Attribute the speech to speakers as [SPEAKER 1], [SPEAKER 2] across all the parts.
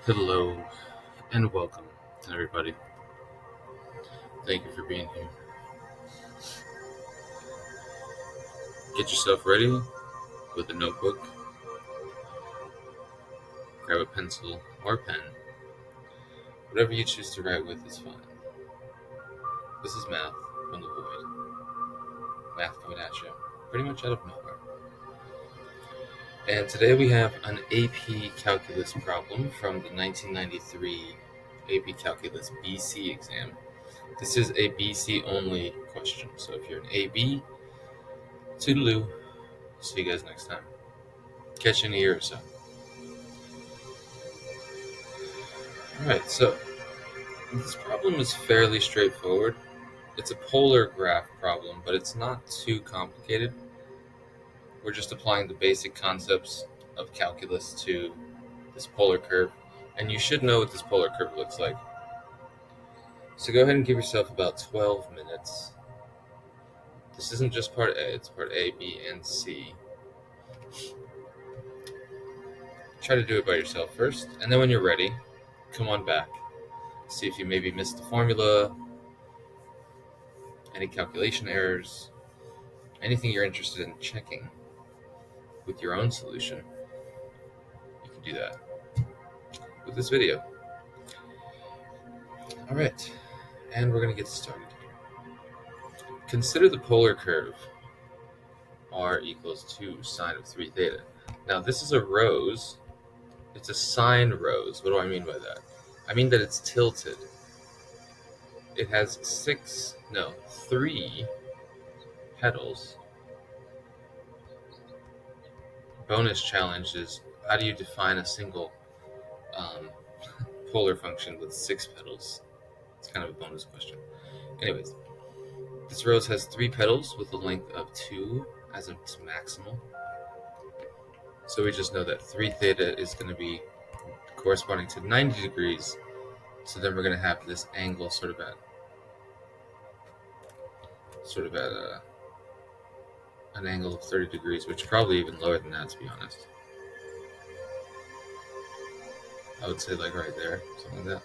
[SPEAKER 1] Hello and welcome, everybody. Thank you for being here. Get yourself ready with a notebook, grab a pencil or pen. Whatever you choose to write with is fine. This is math from the void. Math coming at you pretty much out of nowhere. And today we have an AP Calculus problem from the 1993 AP Calculus BC exam. This is a BC only question, so if you're an AB, toodaloo. See you guys next time. Catch you in a year or so. Alright, so this problem is fairly straightforward. It's a polar graph problem, but it's not too complicated. We're just applying the basic concepts of calculus to this polar curve, and you should know what this polar curve looks like. So go ahead and give yourself about 12 minutes. This isn't just part A, it's part A, B, and C. Try to do it by yourself first, and then when you're ready, come on back. See if you maybe missed the formula, any calculation errors, anything you're interested in checking with your own solution. You can do that with this video. All right, and we're going to get started here. Consider the polar curve r equals 2 sine of 3 theta. Now this is a rose. It's a sine rose. What do I mean by that? I mean that it's tilted. It has 3 petals. Bonus challenge is, how do you define a single polar function with 6 petals? It's kind of a bonus question. Anyways, this rose has 3 petals with a length of 2 as its maximal. So we just know that 3 theta is going to be corresponding to 90 degrees. So then we're going to have this angle sort of at an angle of 30 degrees, which is probably even lower than that, to be honest. I would say like right there, something like that.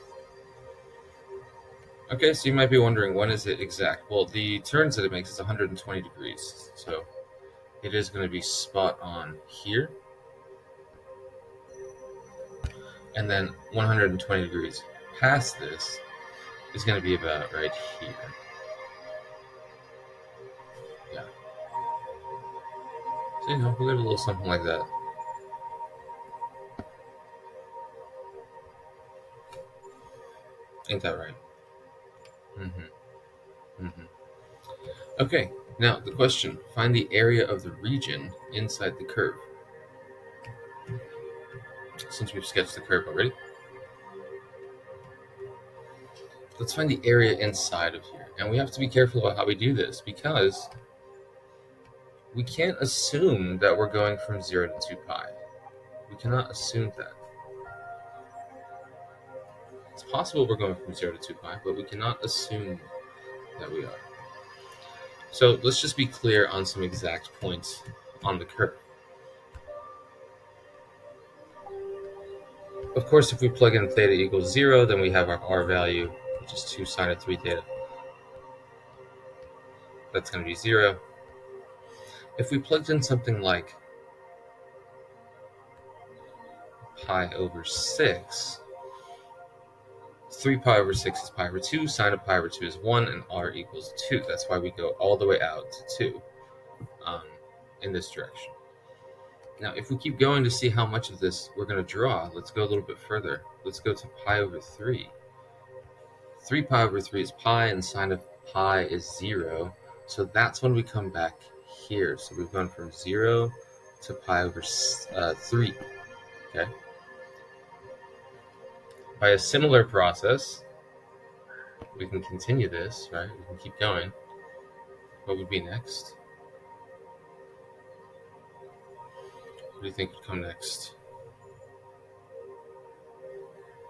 [SPEAKER 1] Okay, so you might be wondering, when is it exact? Well, the turns that it makes is 120 degrees, so it is going to be spot on here. And then 120 degrees past this is going to be about right here. Yeah. So, we'll get a little something like that. Ain't that right? Okay, now the question, find the area of the region inside the curve. Since we've sketched the curve already, let's find the area inside of here. And we have to be careful about how we do this, because we can't assume that we're going from 0 to 2 pi. We cannot assume that. It's possible we're going from 0 to 2 pi, but we cannot assume that we are. So let's just be clear on some exact points on the curve. Of course, if we plug in theta equals 0, then we have our r value, which is 2 sine of 3 theta. That's going to be 0. If we plugged in something like pi over 6, 3 pi over 6 is pi over 2, sine of pi over 2 is 1, and r equals 2. That's why we go all the way out to 2 in this direction. Now, if we keep going to see how much of this we're going to draw, let's go a little bit further. Let's go to pi over 3. 3 pi over 3 is pi, and sine of pi is 0. So that's when we come back here. So we've gone from 0 to pi over 3. Okay. By a similar process, we can continue this, right? We can keep going. What would be next? What do you think would come next?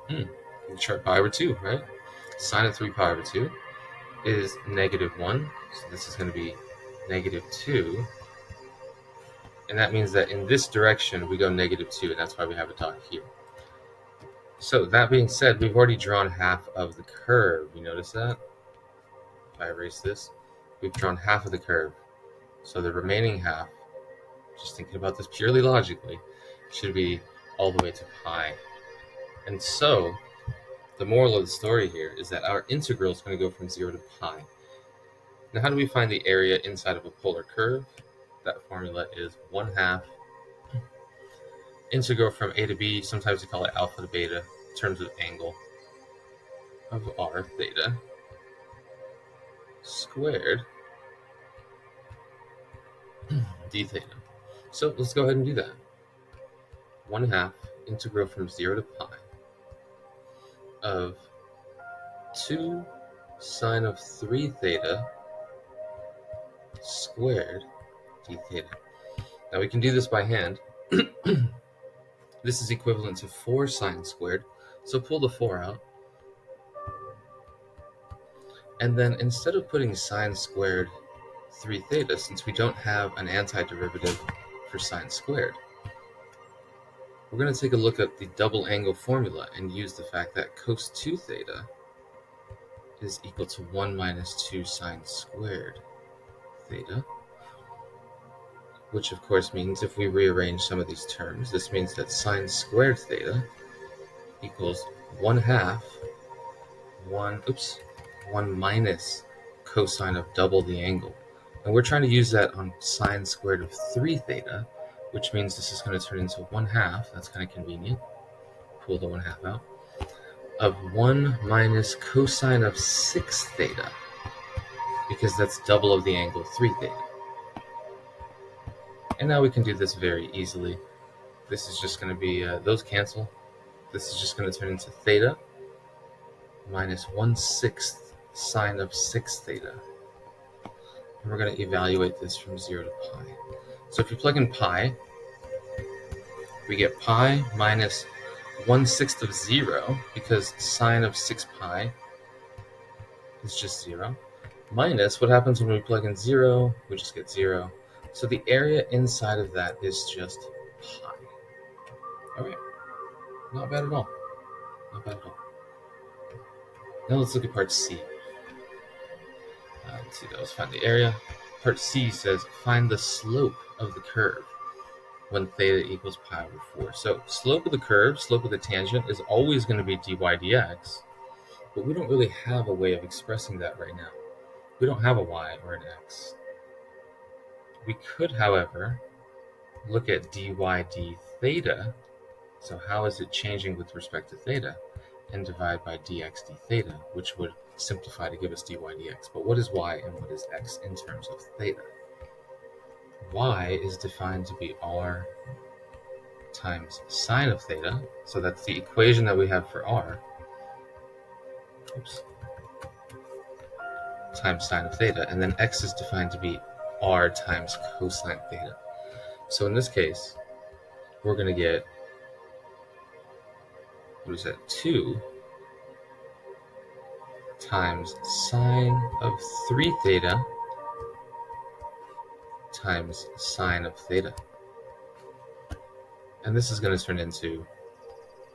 [SPEAKER 1] You try pi over 2, right? Sine of 3 pi over 2 is -1. So this is going to be -2. And that means that in this direction, we go -2, and that's why we have a dot here. So that being said, we've already drawn half of the curve. You notice that? If I erase this, we've drawn half of the curve. So the remaining half, just thinking about this purely logically, should be all the way to pi. And so the moral of the story here is that our integral is going to go from 0 to pi. Now, how do we find the area inside of a polar curve? That formula is 1/2 integral from a to b, sometimes we call it alpha to beta, in terms of angle, of r theta squared d theta. So let's go ahead and do that. 1/2 integral from 0 to pi of 2 sine of 3 theta squared d theta. Now we can do this by hand. This is equivalent to 4 sine squared, so pull the 4 out. And then instead of putting sine squared 3 theta, since we don't have an antiderivative for sine squared, we're going to take a look at the double angle formula and use the fact that cos 2 theta is equal to 1 minus 2 sine squared theta, which of course means if we rearrange some of these terms, this means that sine squared theta equals 1/2 1 minus cosine of double the angle. And we're trying to use that on sine squared of 3 theta, which means this is going to turn into 1/2, that's kind of convenient, pull the 1/2 out, of 1 minus cosine of 6 theta, because that's double of the angle 3 theta. And now we can do this very easily. This is just going to be, those cancel. This is just going to turn into theta minus 1/6 sine of 6 theta. And we're going to evaluate this from 0 to pi. So if you plug in pi, we get pi minus 1/6 of 0, because sine of 6 pi is just 0, minus what happens when we plug in 0, we just get 0. So the area inside of that is just pi. All right, not bad at all. Not bad at all. Now let's look at part C. Let's see, that was find the area. Part C says find the slope of the curve when theta equals pi over 4. So slope of the curve, slope of the tangent, is always going to be dy dx, but we don't really have a way of expressing that right now. We don't have a y or an x. We could, however, look at dy d theta. So how is it changing with respect to theta? And divide by dx d theta, which would simplify to give us dy dx. But what is y and what is x in terms of theta? Y is defined to be r times sine of theta. So that's the equation that we have for r. Times sine of theta. And then x is defined to be r times cosine theta. So in this case, we're going to get, 2 times sine of 3 theta times sine of theta. And this is going to turn into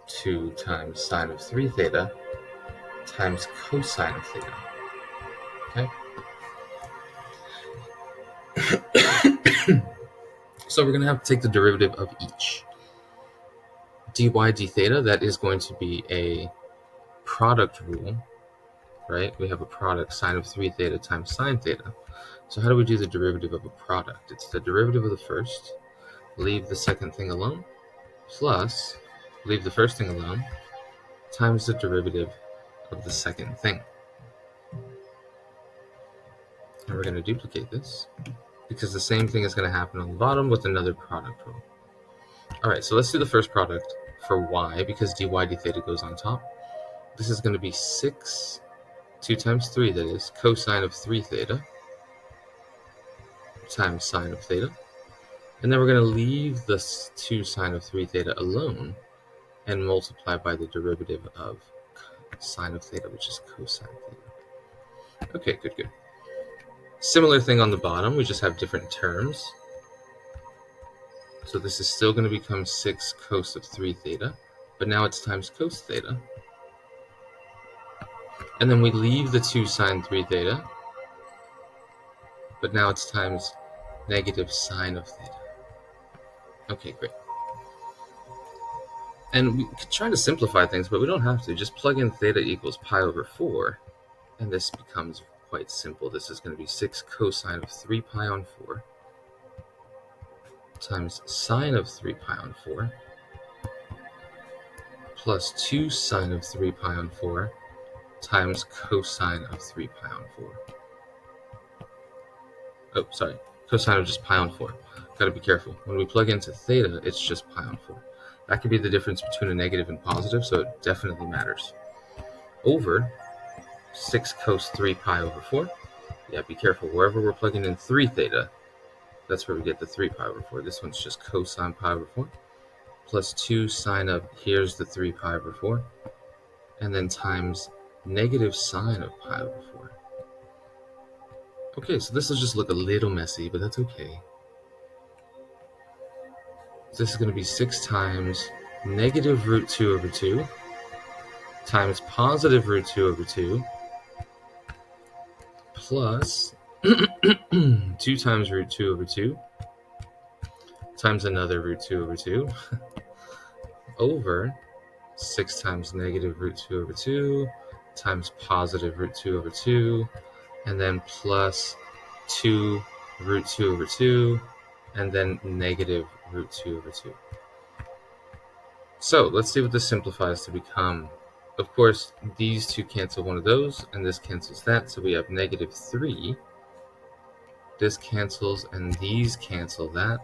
[SPEAKER 1] 2 times sine of 3 theta times cosine of theta. Okay? So we're going to have to take the derivative of each. dy d theta, that is going to be a product rule, right? We have a product, sine of 3 theta times sine theta. So how do we do the derivative of a product? It's the derivative of the first, leave the second thing alone, plus leave the first thing alone, times the derivative of the second thing. And we're going to duplicate this, because the same thing is going to happen on the bottom with another product rule. All right, so let's do the first product for y, because dy d theta goes on top. This is going to be 6, 2 times 3, that is, cosine of 3 theta times sine of theta. And then we're going to leave this 2 sine of 3 theta alone and multiply by the derivative of sine of theta, which is cosine theta. Okay, good. Similar thing on the bottom, we just have different terms. So this is still going to become 6 cos of 3 theta but now it's times cos theta. And then we leave the 2 sine 3 theta, but now it's times negative sine of theta. Okay, great. And we could try to simplify things, but we don't have to. Just plug in theta equals pi over 4, and this becomes quite simple. This is going to be 6 cosine of 3 pi on 4 times sine of 3 pi on 4 plus 2 sine of 3 pi on 4 times cosine of 3 pi on 4. Oh, sorry, cosine of just pi on 4. Gotta be careful. When we plug into theta, it's just pi on 4. That could be the difference between a negative and positive, so it definitely matters. Over 6 cos 3 pi over 4. Yeah, be careful. Wherever we're plugging in 3 theta, that's where we get the 3 pi over 4. This one's just cosine pi over 4. Plus 2 sine of, here's the 3 pi over 4. And then times negative sine of pi over 4. Okay, so this will just look a little messy, but that's okay. So this is going to be 6 times negative root 2 over 2 times positive root 2 over 2 plus 2 times root 2 over 2 times another root 2 over 2 over 6 times negative root 2 over 2 times positive root 2 over 2 and then plus 2 root 2 over 2 and then negative root 2 over 2. So let's see what this simplifies to become. Of course, these two cancel one of those, and this cancels that, so we have negative 3. This cancels, and these cancel that.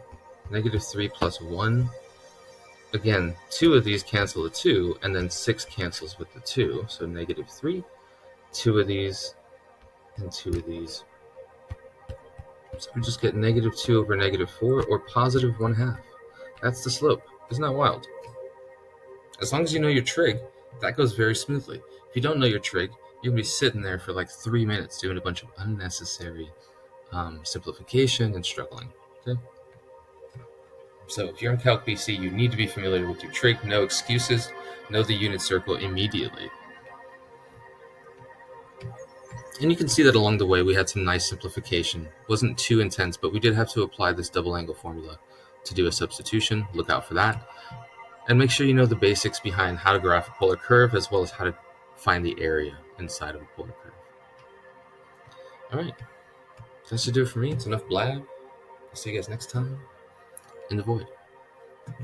[SPEAKER 1] Negative 3 plus 1. Again, 2 of these cancel the 2, and then 6 cancels with the 2, so negative 3. 2 of these, and 2 of these. So we just get negative 2 over negative 4, or positive 1/2. That's the slope. Isn't that wild? As long as you know your trig, that goes very smoothly. If you don't know your trig, you're going to be sitting there for like 3 minutes doing a bunch of unnecessary simplification and struggling. Okay. So if you're in Calc BC, you need to be familiar with your trig. No excuses. Know the unit circle immediately. And you can see that along the way, we had some nice simplification. Wasn't too intense, but we did have to apply this double angle formula to do a substitution. Look out for that. And make sure you know the basics behind how to graph a polar curve, as well as how to find the area inside of a polar curve. All right, that should do it for me. It's enough blab. I'll see you guys next time in the void.